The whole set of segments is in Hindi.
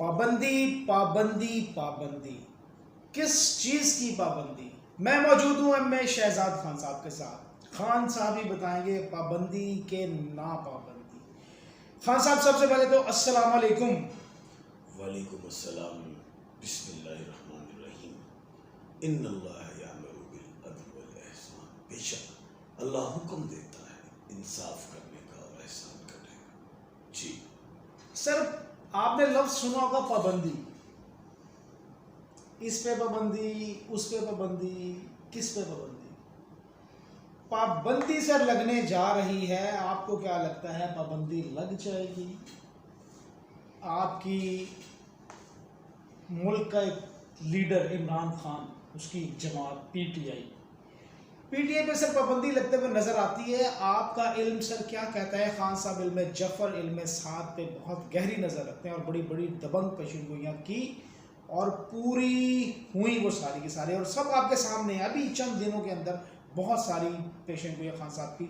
पाबंदी पाबंदी पाबंदी, किस चीज की पाबंदी? मैं मौजूद हूं एम.ए. शहजाद खान साहब के साथ। खान साहब ही बताएंगे पाबंदी के ना पाबंदी। खान साहब, सबसे पहले तो अस्सलाम वालेकुम। वालेकुम अस्सलाम। बिस्मिल्लाहिर्रहमानिर्रहीम। इन्नल्लाह यअमुरु बिल अदल वल इहसान। बेशक अल्लाह हुक्म देता है इंसाफ करने का और एहसान करने का। जी सर, आपने लफ्ज सुना होगा पाबंदी। इस पे पाबंदी, उस पे पाबंदी, किस पे पाबंदी? पाबंदी सर लगने जा रही है। आपको क्या लगता है, पाबंदी लग जाएगी? आपकी मुल्क का एक लीडर इमरान खान, उसकी जमात पीटीआई पे सर पाबंदी लगते हुए नजर आती है। आपका इल्म सर क्या कहता है? खान साहब इल्म जफर, इल्म साद पे बहुत गहरी नजर रखते हैं और बड़ी बड़ी दबंग पेशेंगोइयाँ की और पूरी हुई वो सारी की सारी, और सब आपके सामने है। अभी चंद दिनों के अंदर बहुत सारी पेशेंगोइयाँ खान साहब की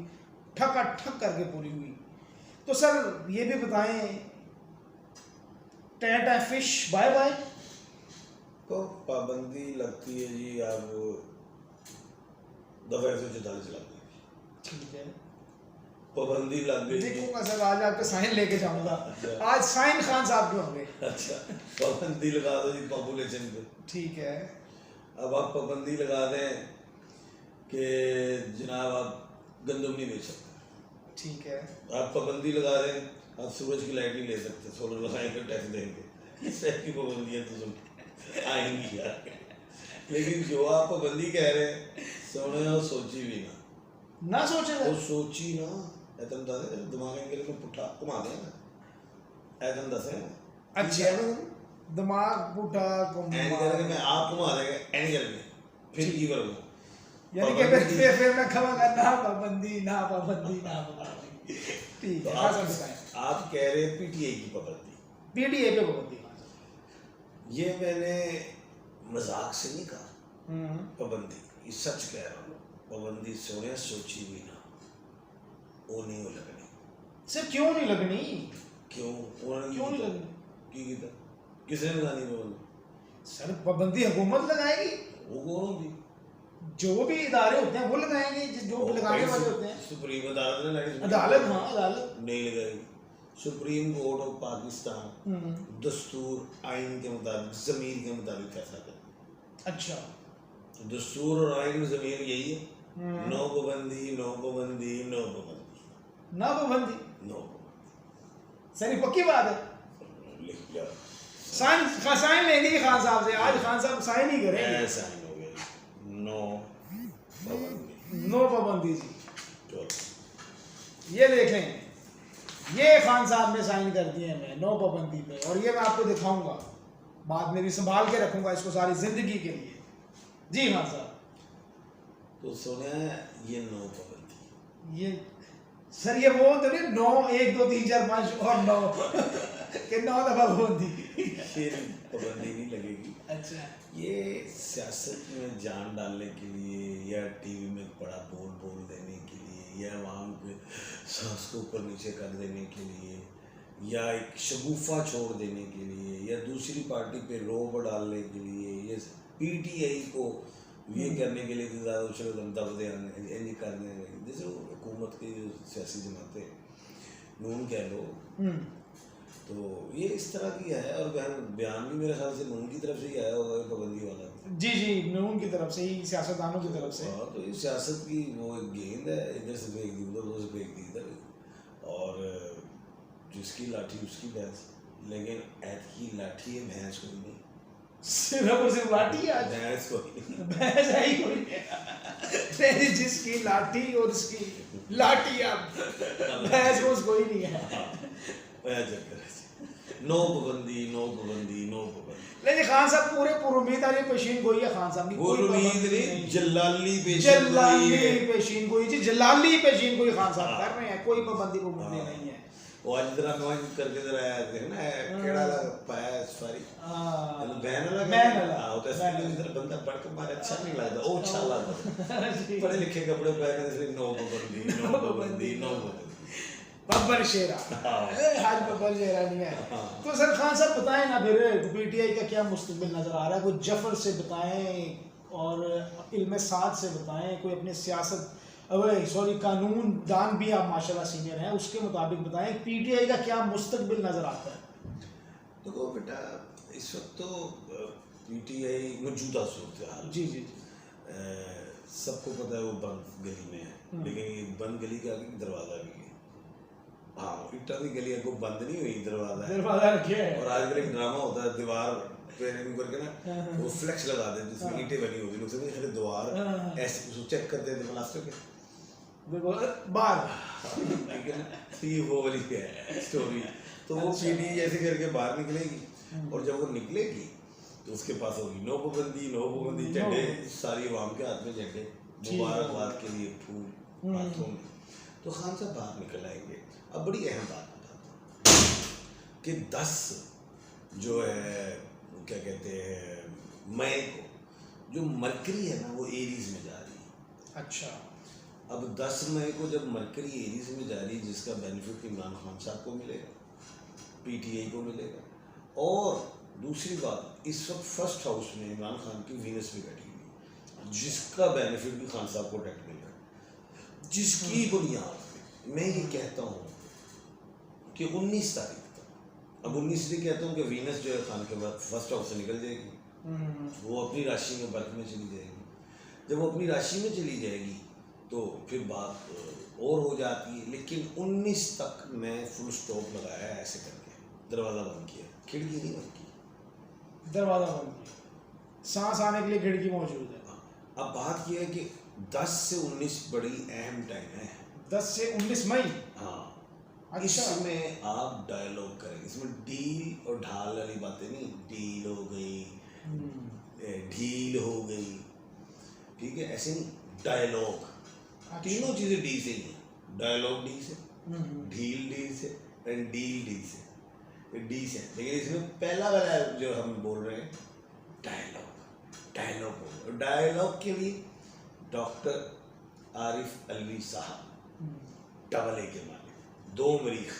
ठका ठक करके पूरी हुई। तो सर ये भी बताएं, टैटा फिश बाय बाय तो पाबंदी लगती है जी। आप दफा 144 लग गई। ठीक है, पाबंदी लग गई। देखूंगा सर, आज आपके साइन लेके जाऊंगा। आज साइन खान साहब के होंगे। अच्छा, पाबंदी लगा दो जी पॉपुलेशन पे। ठीक है। अब आप पाबंदी लगा दें कि जनाब आप गंदम नहीं बेच सकते। ठीक है। आप पाबंदी लगा दें आप सूरज की लाइट नहीं ले सकते, सोलर लगाएंगे टैक्स देंगे। इस टाइप की पाबंदियाँ तो सुन आएंगी यार। लेकिन जो आप पाबंदी कह रहे हैं सोने और सोची भी ना सोचे वो सोची ना ऐतम दसे दिमाग के लिए पुट्ठा घुमा देना ऐतम दसे। अच्छा, दिमाग पुट्ठा ऐन करके मैं आप घुमा देगा ऐन करके फिर की करूँगा, यानी कि फिर मैं कहूँगा ना पाबंदी ना पाबंदी ना पाबंदी। ठीक है। आप कह रहे हैं पीटीआई की पाबंदी, पीटीआई पे पाबंदी। ये मैंने मजाक से नहीं कहा। पाबंदी ये सच कह रहा हूँ। पाबंदी सोने सोची भी ना वो नहीं हो लगनी। सर क्यों नहीं लगनी? क्यों क्यों नहीं लगनी? की किसने लगानी पाबंदी? सर पाबंदी हुकूमत लगाएगी। वो कौन होगी? जो भी इदारे होते हैं वो लगाएंगे, जो लगाने वाले होते हैं। सुप्रीम अदालत ने लगाई। अदालत, हाँ अदालत नहीं लगाएगी। सुप्रीम कोर्ट ऑफ पाकिस्तान दस्तूर आइन के मुताबिक ज़मीर के मुताबिक फैसला करे। अच्छा, तो दस्तूर और आइन ज़मीर यही है, नो पाबंदी नो पाबंदी नो पाबंदी ना पाबंदी नो। सर ये पक्की बात है। लिख लिया साइन लेंगे खान साहब से। आज खान साहब साइन ही करेंगे। साइन हो गया, नो पाबंदी नो पाबंदी जी। तो ये देखें, ये खान साहब ने साइन कर दिए हैं नो पाबंदी पे, और ये मैं आपको दिखाऊंगा, बाद में भी संभाल के रखूंगा इसको सारी जिंदगी के लिए। जी खान साहब। तो सुना ये नो पाबंदी। ये सर ये वो तो नहीं 9 1 2 3 4 5 और 9 कि 9 दफा पाबंदी। फिर पाबंदी नहीं लगेगी। अच्छा, ये सियासत में जान डालने के लिए या टीवी में बड़ा बोल देने के लिए या आवाम के सांस को ऊपर नीचे कर देने के लिए या एक शगुफा छोड़ देने के लिए या दूसरी पार्टी पे रोब डालने के लिए ये पीटीआई को ये करने के लिए ज़्यादा उछल दबदे आने करने जैसे हुकूमत की जो सियासी जमातें नून कह लो, तो ये इस तरह की है। और बयान भी मेरे ख्याल से नून की तरफ से ही आया होगा पाबंदी वाला। जी जी, नून की तरफ से ही, सियासतदानों की तरफ से। हाँ, तो ये सियासत की वो एक गेंद है, इधर से फेंक दी उधर, उधर से फेंक दी इधर, और जिसकी लाठी उसकी भैंस। लेकिन ऐत की लाठी है, भैंस कोई नहीं। सिर्फ लाठी है, भैंस कोई नहीं, भैंस है ही कोई नहीं। तेरी जिसकी लाठी और उसकी लाठी, अब भैंस को कोई नहीं है। नो पाबंदी नो पाबंदी नो पाबंदी। लेकिन खान साहब पूरे पुरुमीद वाली पेशीन गोई है। खान साहब की कोई उम्मीद नहीं, जलाली पेशीन गोई जी, जलाली पेशीन गोई खान साहब कर रहे हैं। कोई पाबंदी को मुद्दे नहीं है। वो आज जरा नॉइज करके जरा आया थे ना, केड़ा लगा पाया सफारी बैन वाला हां, तो ऐसे इधर बंदा पढ़ के बाहर अच्छा नहीं लगता, वो अच्छा लगता। पढ़े लिखे कपड़े पहने से नो पाबंदी नो पाबंदी नो पाबंदी। बब्बर शेरा आज बब्बर शेरा नहीं है। तो सर खान साहब बताएं ना फिर पीटीआई का क्या मुस्तकबिल नजर आ रहा है, कोई जफर से बताएं और इल्म साद से बताएं, कोई अपने सियासत सॉरी कानून दान भी आप माशाल्लाह सीनियर हैं, उसके मुताबिक बताएं पीटीआई का क्या मुस्तकबिल नजर आता है। देखो बेटा, इस वक्त तो पीटीआई मौजूदा सूरत हाल जी जी सबको पता है वो बंद गली में है, लेकिन ये बंद गली के आगे दरवाजा भी है। हाँ, इट्टा की गली को बंद नहीं हुई, दरवाजा रखे है। और आजकल एक ड्रामा होता है दीवार पे करके ना वो फ्लेक्स लगा देते हैं जिसमें ईंटें बनी होती है, लोग समझते हैं दीवार ऐसे चेक करते हैं प्लास्टर के बार ठीक है ना, तो ये वो वाली है स्टोरी। तो वो पीटीआई ऐसे करके बाहर निकलेगी और जब वो निकलेगी तो उसके पास होगी नौबंदी झंडे, सारी अवाम के हाथ में झंडे, मुबारकबाद के लिए फूल हाथों में। तो खान साहब बाहर निकल आएंगे। अब बड़ी अहम बात बताता हूँ कि 10 जो है क्या कहते हैं मई को जो मरकरी है ना वो एरीज में जा रही है। अच्छा, अब 10 मई को जब मरकरी एरीज में जा रही है जिसका बेनिफिट इमरान खान साहब को मिलेगा, पीटीआई को मिलेगा। और दूसरी बात, इस वक्त फर्स्ट हाउस में इमरान खान की वीनस भी बैठी हुई है जिसका बेनिफिट भी खान साहब को डायरेक्ट मिल रहा है, जिसकी बुनियाद पे मैं ये कहता हूँ कि 19 तारीख तक, अब 19 इसलिए कहता हूँ कि वीनस जो है खान के बाद फर्स्ट हाउस से निकल जाएगी, वो अपनी राशि में बर्फ में चली जाएगी। जब वो अपनी राशि में चली जाएगी तो फिर बात और हो जाती है। लेकिन 19 तक मैं फुल स्टॉप लगाया ऐसे करके, दरवाज़ा बंद किया, खिड़की नहीं बंद की, दरवाजा बंद किया, सांस आने के लिए खिड़की मौजूद है। अब बात यह है कि 10 से 19 बड़ी अहम टाइम है। 10 से 19 मई। हाँ, अच्छा, इसमें आप डायलॉग करेंगे, इसमें डील और ढाल वाली बातें नहीं, डील हो गई, ढील हो गई, ठीक है, ऐसे नहीं, डायलॉग। तीनों चीज़ें डी से ही हैं, डायलॉग डी से, ढील डी से एंड डील डी से, डी से। लेकिन इसमें पहला वाला जो हम बोल रहे हैं डायलॉग डायलॉग के लिए डॉक्टर आरिफ अलवी साहब डबल ए के मालिक, 2 मरीख,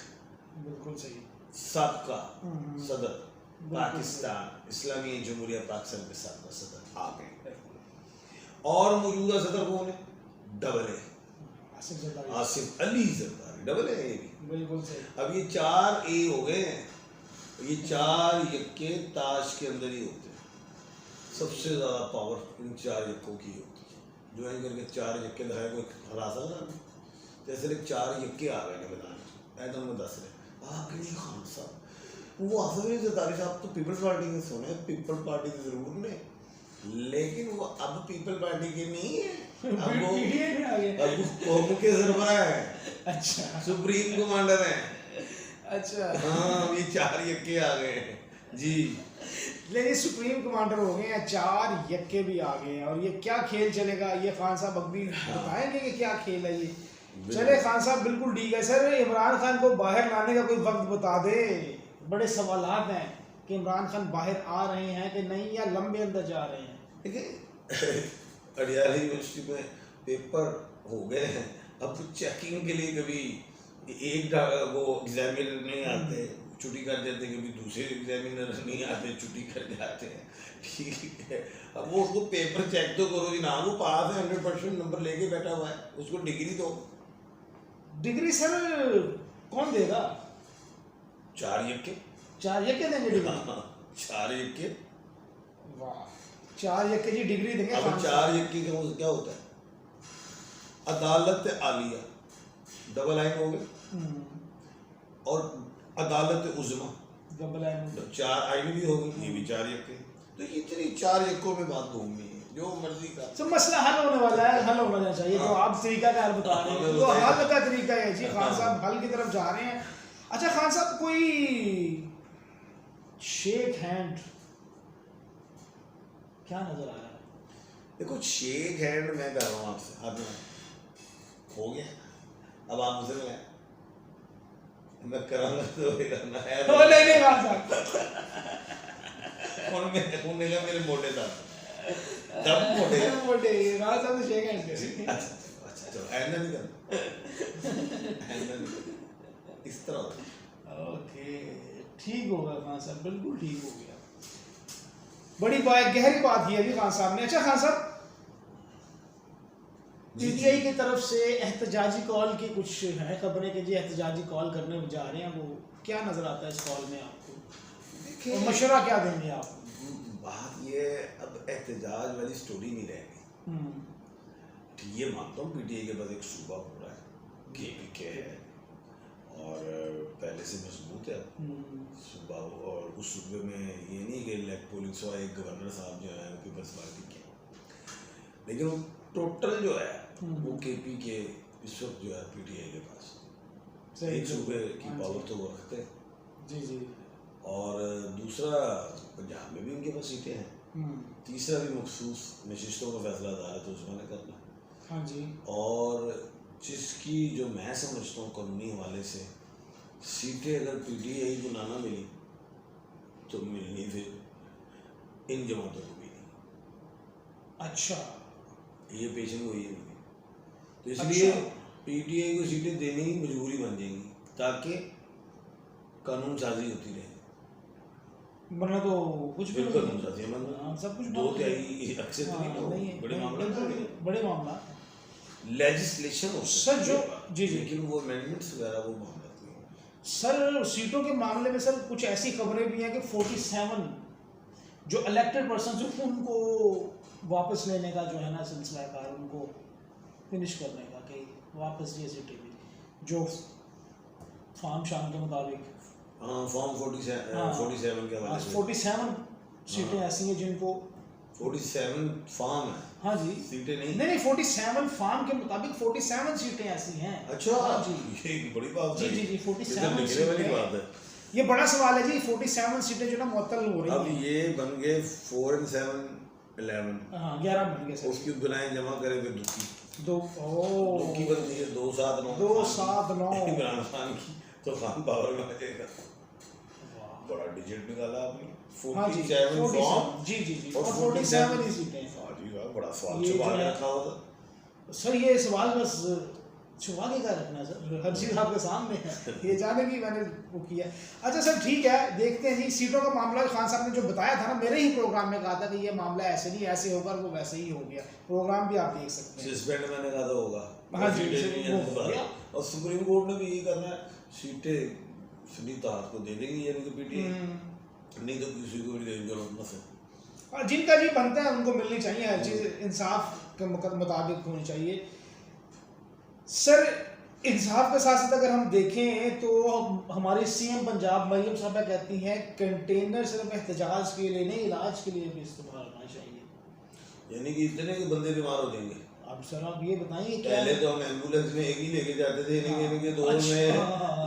बिल्कुल सही, सबका सदर पाकिस्तान इस्लामी जमहूरिया पाकिस्तान के सबका सदर आ गए। और मौजूदा सदर कौन है? Double A Asif Ali Zardari, double A भी बिल्कुल सही। अब ये 4 ए हो गए हैं, ये 4 यक्के ताश के अंदर ही होते हैं। सबसे ज़्यादा पावर इन 4 यक्कों की होती है, जो है करके 4 यक्के दिखाए कोई हरा सकता नहीं। जैसे 4 यक्के आ गए मैदान में, ऐसा मैं दस रहे आ गए खान साहब, वो आसिफ अली जरदारी साहब तो पीपल्स पार्टी के सुने, पीपल पार्टी के जरूर ने, लेकिन वो अब पीपल पार्टी के नहीं है, अब वो कौम के सरबराह है। अच्छा, सुप्रीम कमांडर है। अच्छा, हाँ, ये 4 यक्के आ गए हैं जी। लेकिन सुप्रीम कमांडर हो गए हैं, 4 यक्के भी आ गए हैं, और ये क्या खेल चलेगा ये खान साहब अभी बताएंगे कि क्या खेल है ये। चले खान साहब, बिल्कुल ठीक है सर, इमरान खान को बाहर लाने का कोई वक्त बता दे। बड़े सवालात हैं कि इमरान खान बाहर आ रहे हैं कि नहीं, या लंबे अंदर जा रहे हैं। देखिए, अडियाला यूनिवर्सिटी में पेपर हो गए हैं, अब चेकिंग के लिए कभी एक वो एग्जामिनर नहीं आते, छुट्टी कर देते, कभी दूसरे एग्जामिनर नहीं आते, छुट्टी कर जाते हैं, ठीक है। अब वो उसको पेपर चेक तो करो जी ना, वो पास है, 100% नंबर लेके बैठा हुआ है, उसको डिग्री दो। डिग्री सर कौन देगा? 4 यक्के, 4 यक्के देंगे डिग्री? 4 यक्के, वाह, 4 यक्के जी डिग्री देंगे। अब 4 यक्के का क्या होता है? अदालत आलिया, डबल आइन हो गए, और अदालत उज़्मा, डबल आइन, 4 आइन भी हो गई, ये भी 4 यक्के। तो इतनी 4 यक्कों में बात घूमनी है, जो मर्जी का। तो मसला हल होने वाला है, हल होना चाहिए। तो आप तरीका कार बता रहे हैं, तो हल का तरीका है जी। खान साहब हल की तरफ जा रहे हैं। अच्छा खान साहब, कोई शेक हैंड क्या नजर आ रहा है? देखो, शेक हैंड मैं कर रहा हूँ आपसे, आपने हो गया, अब आप मुझसे मिलाएं, मैं करांगा तो करना है। नहीं खान साहब, मेरे मोटे साथ दम मोटे खान साहब तो शेक हैंड। अच्छा चलो, ऐसा नहीं करना, ऐसा नहीं करना। इस तरह होता ओके, ठीक होगा खान साहब, बिल्कुल ठीक हो गया। बड़ी बात, गहरी बात ये है जी खान साहब ने। अच्छा खान साहब, पीटीआई की तरफ से एहतजाजी कॉल की कुछ है खबरें कि जी एहतजाजी कॉल करने जा रहे हैं, वो क्या नजर आता है इस कॉल में आपको, देखिए और मशवरा क्या देंगे आप? बात ये अब एहतजाज वाली स्टोरी नहीं रहेगी। ठीक, ये मानता हूँ पीटीआई के पास एक सूबा पूरा है, केपीके है और पहले से मजबूत है सूबा, और उस सूबे में ये नहीं कि लेग पोलिंग हुआ एक गवर्नर साहब जो है उनकी पर्सनालिटी क्या, लेकिन वो टोटल जो है वो केपीके इस वक्त जो है पीटीआई के पास एक सूबे की पावर तो वो रखते हैं जी जी, और दूसरा पंजाब में भी उनके पास सीटें हैं, तीसरा भी मखसूस नशिस्तों का फैसला अदालत उस्मा ने करना। हाँ जी, और जिसकी जो मैं समझता हूँ कानूनी हवाले से सीटें अगर पीटीआई को ना मिली तो मिलनी फिर इन जमातों को भी नहीं। अच्छा, ये पेशन हुई है उनकी, तो इसलिए पीटीआई को सीटें देने की मजबूरी बन जाएंगी ताकि कानून साजी होती रहे, वरना तो कुछ भी बिल्कुल कानून साजी सब कुछ दो तिहाई अक्सर नहीं है, बड़े मामला बड़े मामला लेजिस्लेशन हो सर जो जी जी, लेकिन वो अमेंडमेंट्स वगैरह वो मामला नहीं है। सर सीटों के मामले में सर कुछ ऐसी खबरें भी हैं कि 47 जो इलेक्टेड पर्सन जो उनको वापस लेने का जो है ना सिलसिला कार, उनको फिनिश करने का कि वापस ये सीटें भी जो फार्म शाम के मुताबिक हाँ फॉर्म 47 के हवाले से 47 सीटें ऐसी हैं जिनको 47 फार्म है, हाँ जी, सीटें नहीं नहीं 47 फार्म के मुताबिक 47 सीटें ऐसी हैं। अच्छा हाँ जी, ये एक बड़ी बात जी है, जी जी, इधर 47 लिखने वाली सीटें, बात है। ये बड़ा सवाल है जी, 47 सीटें जो ना मुअत्तल हो रही अब हैं। ये बन गए 4 and 7 11, हाँ 11 बन गए सर, उसकी बुलाएं जमा करे फिर दुखी दो दुखी बनती है 2 7 9 2 7 9 इमरान खान की तो खान पावर में आ जाएगा। बड़ा डिजिट निकाला आपने, हाँ जी 47 फॉर्म जी जी जी, और और 47 ही सीटें हैं। हाँ जी वाह, बड़ा सवाल ये छुपा जो के है- रखा होगा। सर ये सवाल बस छुपा के क्या रखना है सर, हर चीज़ आपके सामने है, ये जाने की मैंने वो किया। अच्छा सर ठीक है, देखते हैं जी सीटों का मामला। खान साहब ने जो बताया था ना, मेरे ही प्रोग्राम में कहा था कि ये मामला ऐसे नहीं ऐसे होगा, और वो वैसे ही हो गया। प्रोग्राम भी आप देख सकते हैं। सस्पेंड मैंने कहा था होगा, हाँ जी, सीटें नहीं हैं वो इस हो बार। गया। और सुप्रीम कोर्ट ने भी यही करना है, सीटें सुनीता हाथ को दे देंगी यानी कि पीटीआई, नहीं तो किसी को भी देने की जरूरत न हो। और जिनका जी बनता है उनको मिलनी चाहिए, हर चीज़ इंसाफ के मुताबिक होनी चाहिए। सर इंसाफ के साथ साथ अगर हम देखें तो हमारी सीएम पंजाब मरियम साहबा कहती हैं कंटेनर सिर्फ एहतजाज के लिए नहीं, इलाज के लिए भी इस्तेमाल होना चाहिए। यानी कि इतने के बंदे बीमार हो जाएंगे। अब सर आप ये बताइए क्या पहले तो हम एम्बुलेंस में एक ही लेके जाते थे, यानी कि दो अच्छा, में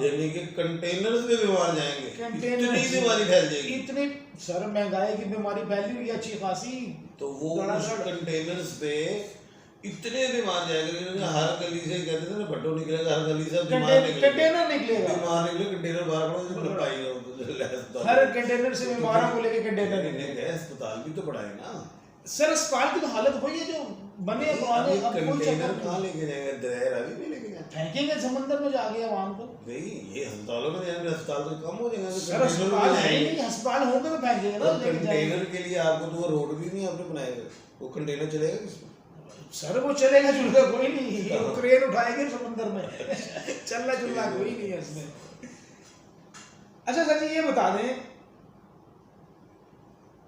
यानी कि कंटेनर्स में बीमार जाएंगे, कंटेनर इतनी बीमारी फैल जाएगी। इतनी सर महंगाई की बीमारी फैली हुई है अच्छी खासी, तो वो उस कंटेनर्स पे इतने बीमार जाएंगे, हर गली से कहते थे ना भट्टो निकलेगा, हर गली से बीमार निकलेगा, कंटेनर निकलेगा, बीमार निकले कंटेनर बाहर पड़ा हर कंटेनर से बीमारों को लेके कंटेनर निकले। अस्पताल भी तो बढ़ाए ना सर, अस्पताल की तो हालत वही है जो बने पुराने। अब कोई कंटेनर चक्कर कहाँ लेके जाएंगे, दरेर अभी भी लेके जाए फेंकेंगे समंदर में जाके आवाम को। नहीं, ये अस्पतालों में जाएंगे, अस्पताल तो कम हो जाएंगे, सर अस्पताल है ही नहीं, अस्पताल होंगे तो फेंकेंगे ना, लेके जाएंगे। कंटेनर के लिए आपको तो वो रोड भी नहीं आपने बनाए हुए, वो कंटेनर चलेगा किसमें? सर वो चलेगा चुलेगा कोई नहीं, वो क्रेन उठाएंगे समंदर में, चलना चुलना कोई नहीं है इसमें। अच्छा सर जी ये बता दें,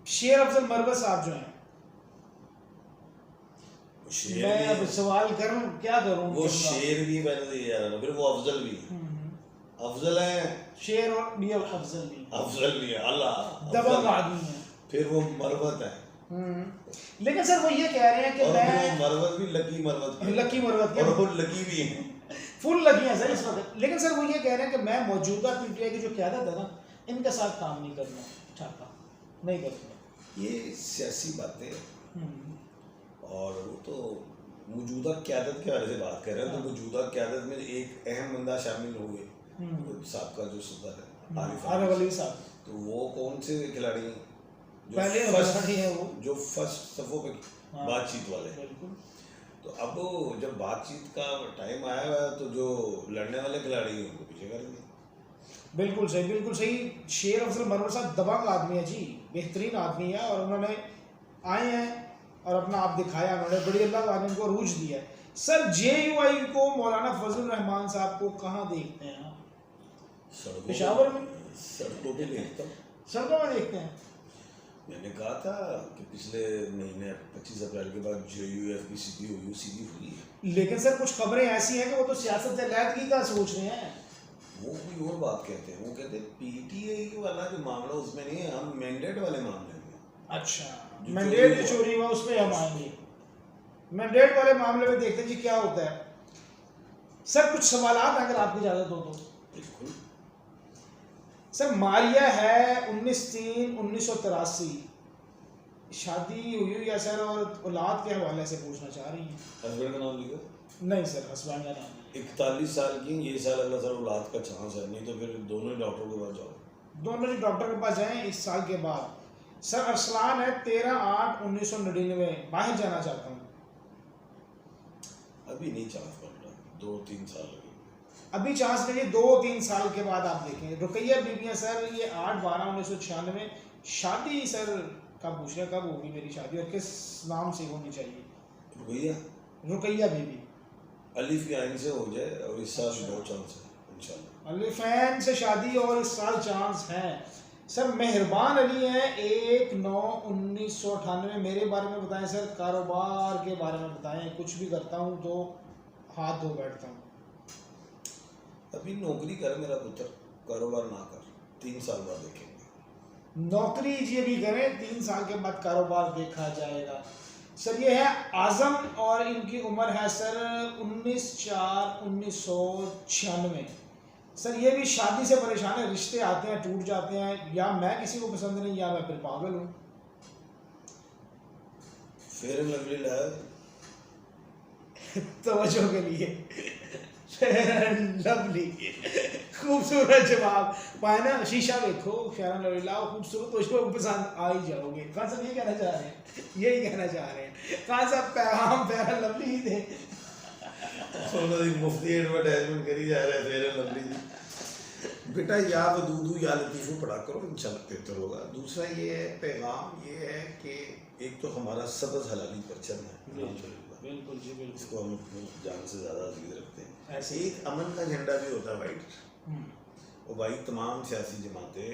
शेर अफजल मरवत साहब जो हैं, मैं अब सवाल करूं क्या करूं, वो शेर भी मैंने तो ये याद है, फिर वो अफजल भी अफजल है, शेर और भी अफजल भी, अफजल भी है, अल्लाह दबंग आदमी है, फिर वो मरवत है। लेकिन सर वो ये कह रहे हैं कि और मैं वो मरवत भी लकी मरवत की है। लकी मरवत के और वो लकी भी है, फुल लगी है सर इस वक्त। लेकिन सर वो ये कह रहे हैं कि मैं मौजूदा पीटीआई की जो क़यादत है ना, इनके साथ काम नहीं करना चाहता, नहीं करूँगा। ये सियासी बातें, और वो तो मौजूदा क़यादत के बारे से बात कर रहे हैं, तो मौजूदा क़यादत में एक अहम बंदा शामिल हुए, साहब का जो सदर है आरिफ अली साहब, तो वो कौन से खिलाड़ी हैं पहले खिलाड़ी हैं वो, जो फर्स्ट सफों पे बातचीत वाले। बिल्कुल। तो अब जब बातचीत का टाइम आया हुआ है तो जो लड़ने वाले खिलाड़ी हैं उनको पीछे कर दिए। बिल्कुल सही। शेर अफजल मनवर साहब दबंग आदमी है जी, बेहतरीन आदमी है, और उन्होंने आए हैं और अपना आप दिखाया, उन्होंने बड़ी अल्लाह ताला ने उनको रूज दिया है। सर JUI को मौलाना फजल रहमान साहब को कहाँ देखते हैं आप? पेशावर में? सड़कों पे देखता हूँ। सड़कों में देखते हैं। मैंने कहा था कि पिछले महीने 25 अप्रैल के बाद JUF की सीधी हुई है। लेकिन सर कुछ खबरें ऐसी हैं कि वो तो सियासत अलहदगी का सोच रहे हैं। वो कोई और बात कहते हैं, वो कहते हैं PTI वाला जो मामला उसमें नहीं है, हम मैंडेट वाले मामले में। अच्छा, जो मैंडेट जो चोरी हुआ उसमें हम आएंगे। मैंडेट वाले मामले में देखते हैं जी क्या होता है। सर कुछ सवालात अगर आपकी इजाजत हो तो। बिल्कुल। सर मारिया है 19/3/1983, शादी हुई या सर, और औलाद के हवाले से पूछना चाह रही हैं। हस्बैंड का नाम लिखा? नहीं सर, हस्बैंड का नाम नहीं। 41 साल की, ये साल अगला साल औलाद का चांस है, नहीं तो फिर दोनों ही डॉक्टर के पास जाओ। दोनों ही डॉक्टर के पास जाएं इस साल के बाद। सर अरसलान है 13/8/1999, बाहर जाना चाहता हूँ। अभी नहीं चांस पड़ रहा, 2-3 साल लगेंगे। अभी चांस नहीं, 2-3 साल के बाद आप देखें। रुकैया बीबियाँ सर, ये 8/12/1996 शादी सर कब पूछ रहे हैं, कब होगी मेरी शादी और किस नाम से होनी चाहिए? रुकैया बीबी अलिफ या आइन से हो जाए, और इस साल बहुत चांस है इंशाल्लाह। अलिफैन से शादी और इस साल चांस है। सर मेहरबान अली हैं 1/9/1998, मेरे बारे में बताएं सर, कारोबार के बारे में बताएं। कुछ भी करता हूँ तो हाथ धो बैठता हूँ। अभी नौकरी कर मेरा पुत्र, कारोबार ना कर, 3 साल बाद देखेंगे। नौकरी जी भी करें, 3 साल के बाद कारोबार देखा जाएगा। सर ये है आजम, और इनकी उम्र है सर 19/4/1996। सर ये भी शादी से परेशान है, रिश्ते आते हैं टूट जाते हैं, या मैं किसी को पसंद नहीं या मैं फिर पागल हूँ। फेयर एंड लवली लाया तवज्जो के लिए फेयर एंड लवली, खूबसूरत जवाब पाए ना। शीशा देखो, फेयर एंड लवली लाओ, खूबसूरत, तो इसको पसंद आ ही जाओगे। कहाँ साहब ये कहना चाह रहे हैं, यही कहना चाह रहे हैं। कहाँ साहब पैगाम फेयर एंड लवली ही थे। मुफ्ती एडवर्टाइजमेंट करी जा रहा है फेयर एंड लवली जी। बेटा या तो दूधू या लतीफ़ू पढ़ा करो, इंशाल्लाह बेहतर होगा। दूसरा ये है, पैगाम ये है कि एक तो हमारा सबज हलाली परचम है, बिल्कुल जी बिल्कुल, इसको हम जान से ज़्यादा अजीज रखते हैं। ऐसे एक अमन का झंडा भी होता है वाइट, और भाई तमाम सियासी जमातें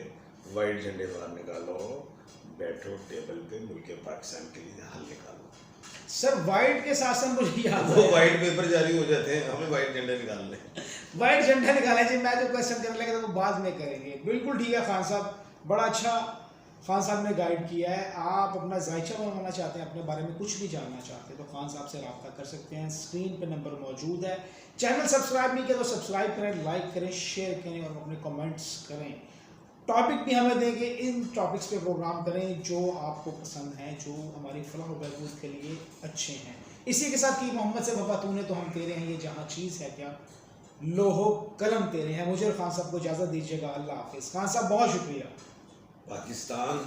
वाइट झंडे बाहर निकालो, बैठो टेबल पे, मुल्क पाकिस्तान के लिए हल निकालो। सर वाइट के साथ साथ मुझे याद वो वाइट पेपर जारी हो जाते हैं, हमें वाइट झंडे निकालने। वाइट झंडा निकाला जी। मैं जो क्वेश्चन करने लगा तो वो बाद में करेंगे। बिल्कुल ठीक है खान साहब, बड़ा अच्छा खान साहब ने गाइड किया है। आप अपना जायचा बनवाना चाहते हैं, अपने बारे में कुछ भी जानना चाहते हैं तो खान साहब से रब्ता कर सकते हैं। स्क्रीन पे नंबर मौजूद है। चैनल सब्सक्राइब नहीं किया तो सब्सक्राइब करें, लाइक करें, शेयर करें और अपने कमेंट्स करें। टॉपिक भी हमें देंगे, इन टॉपिक्स पे प्रोग्राम करें जो आपको पसंद हैं, जो हमारी फलाह व बहबूद के लिए अच्छे हैं। इसी के साथ कि मोहम्मद से वफा तूने तो हम तेरे हैं, ये जहाँ चीज़ है क्या लोहो कलम तेरे हैं। मुझे और खान साहब को इजाज़त दीजिएगा। अल्लाह हाफिज़। खान साहब बहुत शुक्रिया। पाकिस्तान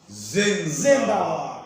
जिंदाबाद।